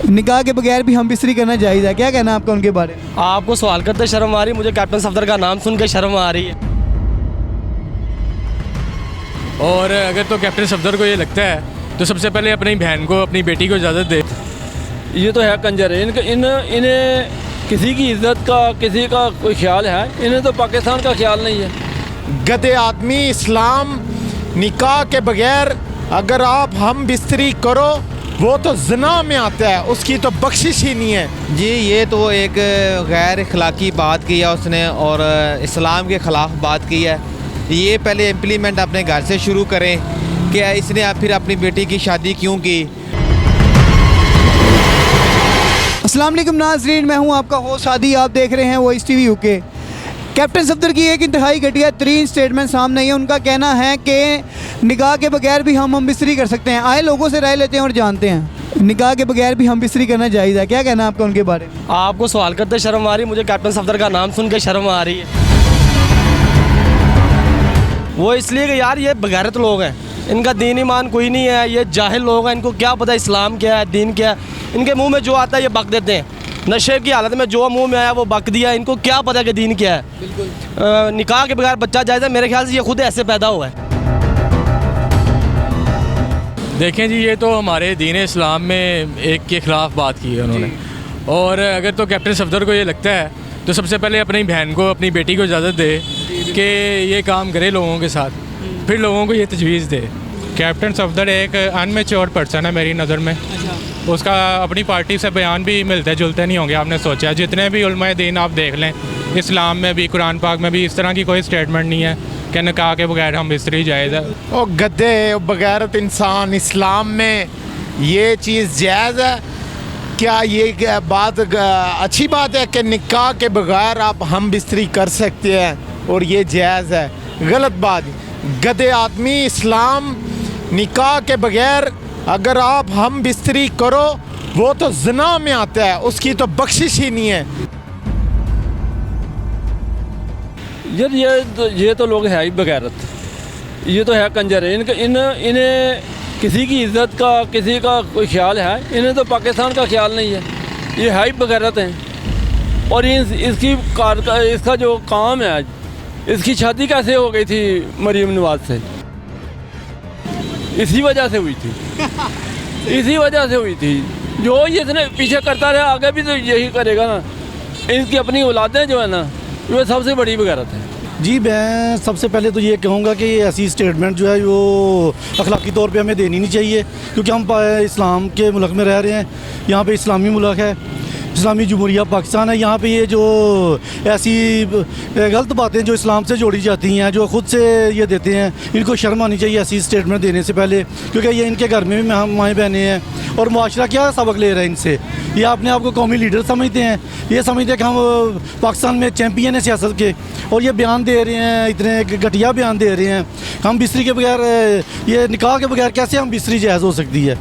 निकाह के बगैर भी हम बिस्तरी करना जायज़ है, क्या कहना है आपका उनके बारे में? आपको सवाल करते शर्म आ रही है, मुझे कैप्टन सफदर का नाम सुन के शर्म आ रही है। और अगर तो कैप्टन सफदर को ये लगता है तो सबसे पहले अपनी बहन को, अपनी बेटी को इजाज़त दे। ये तो है कंजर है, इन्हें किसी की इज्जत का, किसी का कोई ख्याल है? इन्हें तो पाकिस्तान का ख्याल नहीं है। गधे आदमी, इस्लाम निकाह के बगैर अगर आप हम बिस्तरी करो वो तो ज़िना में आता है, उसकी तो बख्शिश ही नहीं है। जी ये तो एक गैर अखलाकी बात की है उसने और इस्लाम के ख़िलाफ़ बात की है। ये पहले इम्प्लीमेंट अपने घर से शुरू करें कि इसने फिर अपनी बेटी की शादी क्यों की। अस्सलाम वालेकुम नाज़रीन, मैं हूं आपका होस्ट हादी, आप देख रहे हैं voice TV UK. Captain Safdar की एक इंतहाई घटिया तरीन स्टेटमेंट सामने आई है। उनका कहना है कि निकाह के बगैर भी हम बिस्तरी कर सकते हैं। आए लोगों से राय लेते हैं और जानते हैं निकाह के बगैर भी हम बिस्तरी करना जायज़ है, क्या कहना है आपका उनके बारे में? आपको सवाल करते शर्म आ रही है, मुझे कैप्टन सफदर का नाम सुन के शर्म आ रही है। वो इसलिए कि यार ये बगैरत लोग हैं, इनका दीन ईमान कोई नहीं है, ये जाहिल लोग हैं, इनको क्या पता इस्लाम क्या है, दीन क्या है। इनके मुंह में जो आता है ये बक देते हैं, नशे की हालत में जो मुंह में आया वो बक दिया। इनको क्या पता कि दीन क्या है। बिल्कुल निकाह के बगैर बच्चा जायज़ है, मेरे ख्याल से ये खुद ऐसे पैदा हुआ है। देखें जी, ये तो हमारे दीन इस्लाम में एक के ख़िलाफ़ बात की है उन्होंने। और अगर तो कैप्टन सफदर को ये लगता है तो सबसे पहले अपनी बहन को, अपनी बेटी को इजाज़त दे कि ये काम करे लोगों के साथ, फिर लोगों को ये तजवीज़ दे। कैप्टन सफदर एक अनमेच्योर पर्सन है मेरी नज़र में। उसका अपनी पार्टी से बयान भी मिलते जुलते नहीं होंगे। आपने सोचा जितने भी उलमाए दीन आप देख लें, इस्लाम में भी, कुरान पाक में भी इस तरह की कोई स्टेटमेंट नहीं है कि निकाह के बगैर हम बिस्तरी जायज़ है। ओ गधे, बगैरत इंसान, इस्लाम में ये चीज़ जायज़ है क्या? ये बात अच्छी बात है कि निकाह के बगैर आप हम बिस्तरी कर सकते हैं और ये जायज़ है? गलत बात। गधे आदमी, इस्लाम निकाह के बगैर अगर आप हम बिस्तरी करो वो तो ज़िना में आता है, उसकी तो बख्शिश ही नहीं है। यार ये तो लोग है ही बगैरत, ये तो है कंजर है। इन्हें किसी की इज्जत का, किसी का कोई ख्याल है? इन्हें तो पाकिस्तान का ख्याल नहीं है, ये है ही बगैरत हैं। और इसका जो काम है आज, इसकी शादी कैसे हो गई थी मरीम नवाज से? इसी वजह से हुई थी, इसी वजह से हुई थी। जो ये इतने पीछे करता रहा, आगे भी तो यही करेगा ना। इनकी अपनी औलादें जो है ना, वो सबसे बड़ी बगैरत है। जी मैं सबसे पहले तो ये कहूँगा कि ऐसी स्टेटमेंट जो है वो अखलाकी तौर पे हमें देनी नहीं चाहिए, क्योंकि हम इस्लाम के मुल्क में रह रहे हैं। यहाँ पे इस्लामी मुल्क है, इस्लामी जमहूरिया पाकिस्तान है। यहाँ पे ये जो ऐसी गलत बातें जो इस्लाम से जोड़ी जाती हैं, जो ख़ुद से ये देते हैं, इनको शर्म आनी चाहिए ऐसी स्टेटमेंट देने से पहले, क्योंकि ये इनके घर में भी माएँ बहनें हैं और मुआशरा क्या सबक ले रहा है इनसे। ये अपने आप को कौमी लीडर समझते हैं, ये समझते हैं कि हम पाकिस्तान में चैम्पियन हैं सियासत के, और ये बयान दे रहे हैं, इतने घटिया बयान दे रहे हैं। हम बिस्तरी के बगैर, ये निकाह के बगैर कैसे हम बिस्तरी जायज़ हो सकती है?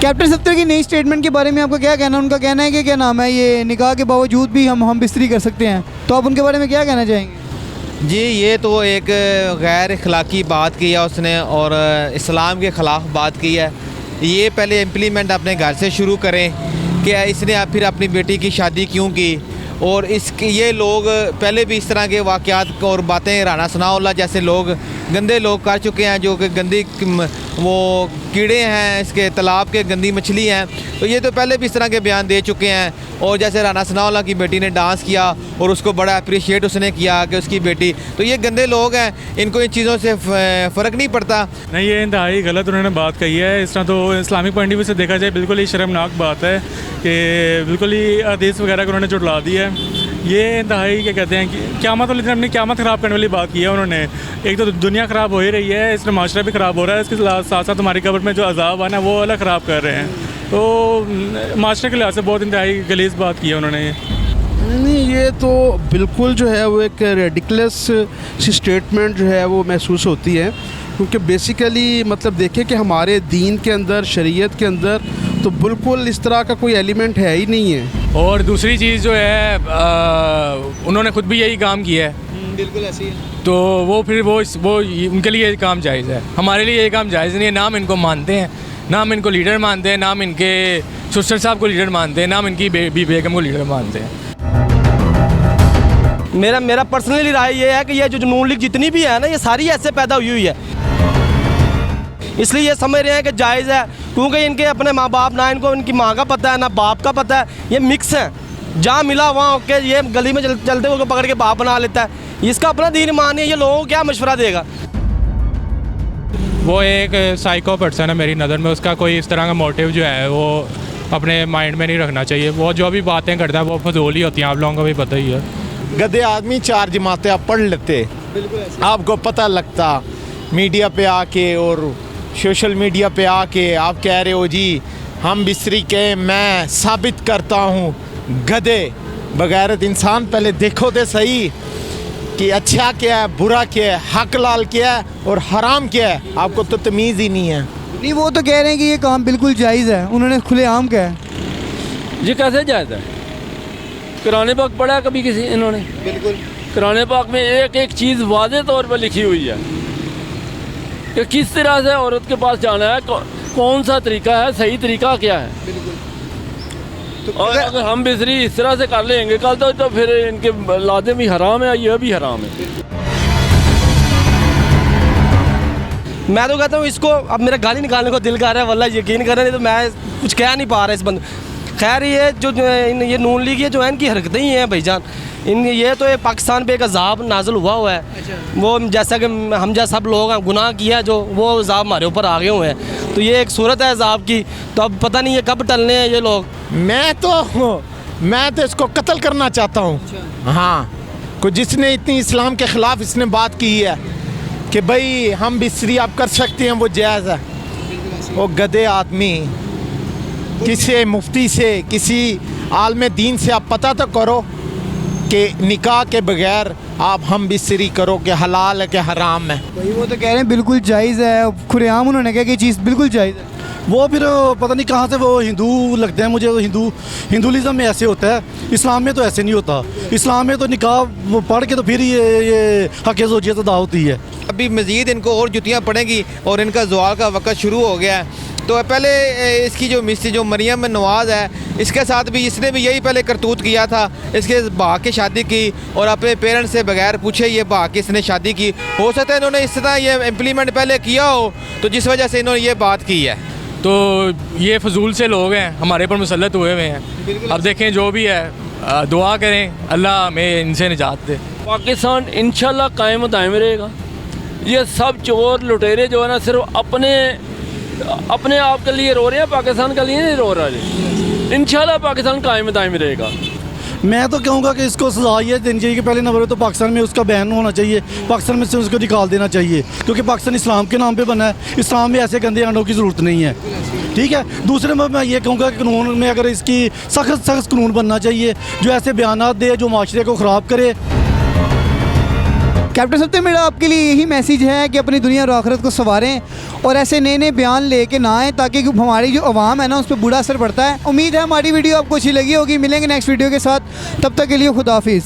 कैप्टन सफदर की नई स्टेटमेंट के बारे में आपका क्या कहना है? उनका कहना है कि क्या नाम है, ये निकाह के बावजूद भी हम बिस्तरी कर सकते हैं, तो आप उनके बारे में क्या कहना चाहेंगे? जी ये तो एक गैर अखलाकी बात की है उसने और इस्लाम के ख़िलाफ़ बात की है। ये पहले इम्प्लीमेंट अपने घर से शुरू करें कि इसने फिर अपनी बेटी की शादी क्यों की। और ये लोग पहले भी इस तरह के वाक़यात और बातें राना सनाउल्लाह जैसे लोग, गंदे लोग कर चुके हैं, जो कि गंदी वो कीड़े हैं, इसके तालाब के गंदी मछली हैं। तो ये तो पहले भी इस तरह के बयान दे चुके हैं। और जैसे राना सनाउल्लाह की बेटी ने डांस किया और उसको बड़ा अप्रिशिएट उसने किया कि उसकी बेटी, तो ये गंदे लोग हैं, इनको इन चीज़ों से फ़र्क नहीं पड़ता। नहीं, ये इंतहाई गलत उन्होंने बात कही है। इस तरह तो इस्लामिक पॉइंट ऑफ व्यू से देखा जाए बिल्कुल ही शर्मनाक बात है कि बिल्कुल ही हदीस वगैरह को उन्होंने जुटला दी है। ये इंतहाई क्या कहते हैं कि क़यामत वाले दिन अपनी क़यामत ख़राब करने वाली बात की है उन्होंने। एक तो दुनिया ख़राब हो ही रही है, इसमें माशरा भी ख़राब हो रहा है, इसके साथ साथ हमारी कब्र में जो अजाब है ना वो अलग ख़राब कर रहे हैं। तो माशरे के लिहाज से बहुत इंतहाई गलीज़ बात की है उन्होंने। नहीं, ये तो बिल्कुल जो है वो एक रेडिकुलस सी स्टेटमेंट जो है वो महसूस होती है, क्योंकि बेसिकली मतलब देखें कि हमारे दीन के अंदर, शरीयत के अंदर तो बिल्कुल इस तरह का कोई एलिमेंट है ही नहीं है। और दूसरी चीज़ जो है उन्होंने खुद भी यही काम किया है, बिल्कुल ऐसी है, तो वो फिर वो उनके लिए ये काम जायज़ है, हमारे लिए ये काम जायज़ नहीं है। नाम इनको मानते हैं ना हम इनको लीडर मानते हैं, ना हम इनके सुस्टर साहब को लीडर मानते हैं, ना हम इनकी बेगम को लीडर मानते हैं। मेरा पर्सनली राय ये है कि ये जो नून लीग जितनी भी है ना, ये सारी ऐसे पैदा हुई है, इसलिए ये समझ रहे हैं कि जायज़ है, क्योंकि इनके अपने माँ बाप, ना इनको इनकी माँ का पता है ना बाप का पता है, ये मिक्स है, जहाँ मिला वहाँ ओके, ये गली में चलते हुए पकड़ के बाप बना लेता है, इसका अपना दीन ईमान है, ये लोगों को क्या मशवरा देगा। वो एक साइको पर्सन है मेरी नज़र में, उसका कोई इस तरह का मोटिव जो है वो अपने माइंड में नहीं रखना चाहिए। वो जो भी बातें करता है वो फजूल ही होती हैं, आप लोगों को भी पता ही है। गधे आदमी 4 जमातें आप पढ़ लेते, आपको पता लगता मीडिया पे आके और सोशल मीडिया पे आके आप कह रहे हो जी हम बिस्तरी के, मैं साबित करता हूँ गधे बगैरत इंसान। पहले देखो तो सही कि अच्छा क्या है, बुरा क्या है, हक लाल क्या है और हराम क्या है, आपको तो तमीज़ ही नहीं है। नहीं, वो तो कह रहे हैं कि ये काम बिल्कुल जायज़ है, उन्होंने खुलेआम कहा है। ये कैसे जायज़ है? कुरान पाक पढ़ा है कभी किसी इन्होंने? बिल्कुल। कुरान पाक में एक एक चीज़ वाज़े तौर पर लिखी हुई है कि किस तरह से औरत के पास जाना है, कौन सा तरीका है, सही तरीका क्या है। और अगर हम बिजली इस तरह से कर लेंगे कल तो फिर इनके लादे भी हराम है, यह भी हराम है। मैं तो कहता हूँ इसको, अब मेरा गाली निकालने को दिल कर रहा है, वल्लाह यकीन कर रहे नहीं तो मैं कुछ कह नहीं पा रहा इस बंद। खैर ये जो ये नून लीग ये जो है इनकी हरकतें ही हैं भाईजान, ये तो एक पाकिस्तान पे एक अजाब नाज़िल हुआ है। वो जैसा कि हम जैसा सब लोग हैं गुनाह किया जो वो अजाब हमारे ऊपर आ गए हुए हैं, तो ये एक सूरत है अजाब की। तो अब पता नहीं ये कब टलने हैं ये लोग। मैं तो इसको कत्ल करना चाहता हूँ। हाँ, को जिसने इतनी इस्लाम के ख़िलाफ़ इसने बात की है कि भाई हम बिस्तरी आप कर सकते हैं, वो जायज़ है। वो गधे आदमी, किसी मुफ्ती से, किसी आलम दीन से आप पता तो करो कि निकाह के बगैर आप हम बिस्तरी करो कि हलाल है कि हराम है। भाई वो तो कह रहे हैं बिल्कुल जायज़ है, खुलेआम उन्होंने कहा कि चीज़ बिल्कुल जायज़ है। वो फिर पता नहीं कहाँ से वो हिंदू लगते हैं मुझे। तो हिंदुइज़्म में ऐसे होता है, इस्लाम में तो ऐसे नहीं होता। इस्लाम में तो निकाह वो पढ़ के तो फिर ये हक़ ज़ौजियत अदा होती है। अभी मज़ीद इनको और जुतियाँ पड़ेंगी और इनका ज़वाल का वक़्त शुरू हो गया है। तो पहले इसकी जो मिस्सी जो मरियम नवाज़ है, इसके साथ भी इसने भी यही पहले करतूत किया था, इसके भाग के शादी की और अपने पेरेंट्स से बगैर पूछे ये भाग के इसने शादी की। हो सकता है इन्होंने इस तरह ये इम्प्लीमेंट पहले किया हो, तो जिस वजह से इन्होंने ये बात की है। तो ये फजूल से लोग हैं, हमारे पर मुसल्लत हुए हुए हैं। अब देखें जो भी है, दुआ करें अल्लाह हमें इनसे निजात दे। पाकिस्तान इंशाल्लाह कायम दायम रहेगा। ये सब चोर लुटेरे जो है ना सिर्फ अपने आप के लिए रो रहे हैं, पाकिस्तान के लिए नहीं रो रहे। इंशाल्लाह पाकिस्तान कायम दायम रहेगा। मैं तो कहूँगा कि इसको सजा ये देनी चाहिए कि पहले नंबर पर तो पाकिस्तान में उसका बैन होना चाहिए, पाकिस्तान में से उसको निकाल देना चाहिए, क्योंकि पाकिस्तान इस्लाम के नाम पे बना है। इस्लाम में ऐसे गंदे अंडों की ज़रूरत नहीं है, ठीक है। दूसरे में मैं ये कहूँगा कि कानून में अगर इसकी सख्त कानून बनना चाहिए जो ऐसे बयानात दे जो माशरे को ख़राब करे। कैप्टन साहब तो मेरा आपके लिए यही मैसेज है कि अपनी दुनिया और आखिरत को संवारें और ऐसे नए नए बयान लेके ना आएँ, ताकि हमारी जो आवाम है ना उस पर बुरा असर पड़ता है। उम्मीद है हमारी वीडियो आपको अच्छी लगी होगी। मिलेंगे नेक्स्ट वीडियो के साथ, तब तक के लिए खुदा हाफिज़।